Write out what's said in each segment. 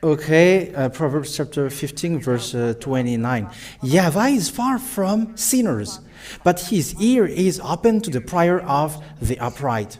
Okay, Proverbs chapter 15, verse 29. Yahweh is far from sinners, but his ear is open to the prayer of the upright.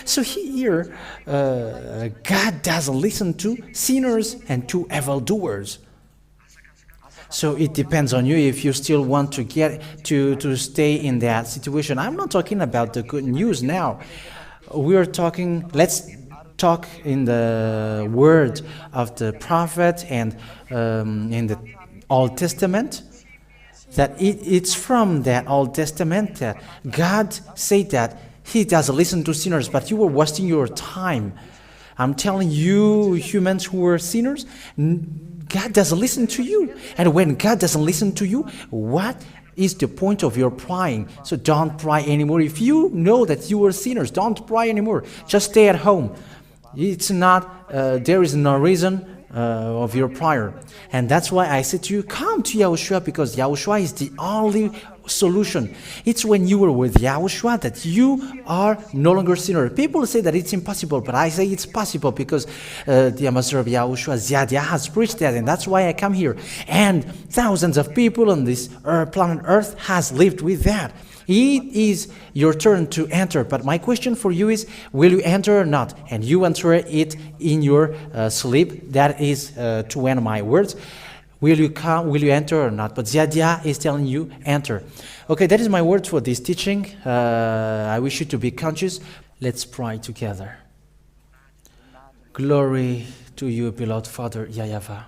So here, God doesn't listen to sinners and to evildoers. So it depends on you if you still want to get to stay in that situation. I'm not talking about the good news now. We're talking, let's talk in the word of the prophet and in the Old Testament, that it's from that Old Testament that God said that he doesn't listen to sinners, but you were wasting your time. I'm telling you, humans who are sinners, God doesn't listen to you. And when God doesn't listen to you, what is the point of your prying? So don't pry anymore. If you know that you are sinners, don't pry anymore. Just stay at home. It's not, there is no reason of your prayer. And that's why I said to you, come to YAHOSHUAH, because YAHOSHUAH is the only solution. It's when you are with YAHOSHUAH that you are no longer sinner. People say that it's impossible, but I say it's possible because the ambassador of YAHOSHUAH, Ziadia, has preached that, and that's why I come here. And thousands of people on this planet Earth has lived with that. It is your turn to enter, but my question for you is, will you enter or not? And you answer it in your sleep. That is to end my words. Will you come? Will you enter or not? But Ziadia is telling you, enter. Okay, that is my words for this teaching. I wish you to be conscious. Let's pray together. Glory to you, beloved Father Yahweh.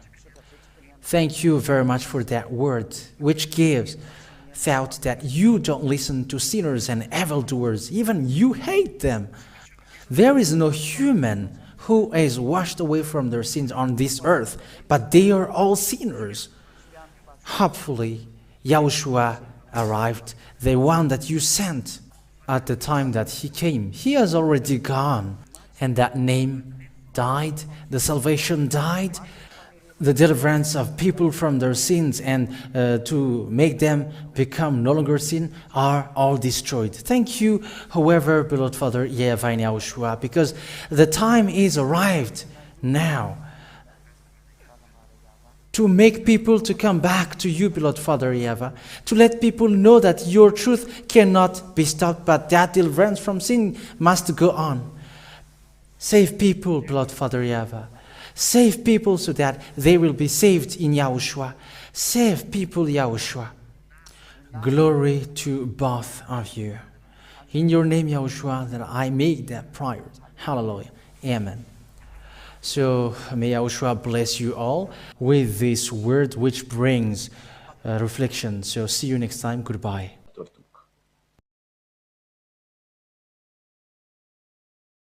Thank you very much for that word, which gives thought that you don't listen to sinners and evildoers. Even you hate them. There is no human who is washed away from their sins on this earth, but they are all sinners. Hopefully, YAHOSHUAH arrived, the one that you sent at the time that he came. He has already gone, and that name died, the salvation died, the deliverance of people from their sins and to make them become no longer sin are all destroyed. Thank you, however, beloved Father YAHOSHUAH, because the time is arrived now to make people to come back to you, beloved Father Yahweh, to let people know that your truth cannot be stopped, but that deliverance from sin must go on. Save people, beloved Father Yahweh. Save people so that they will be saved in YAHOSHUAH. Save people, YAHOSHUAH. Glory to both of you. In your name, YAHOSHUAH, that I make that prayer. Hallelujah. Amen. So may YAHOSHUAH bless you all with this word which brings reflection. So see you next time. Goodbye.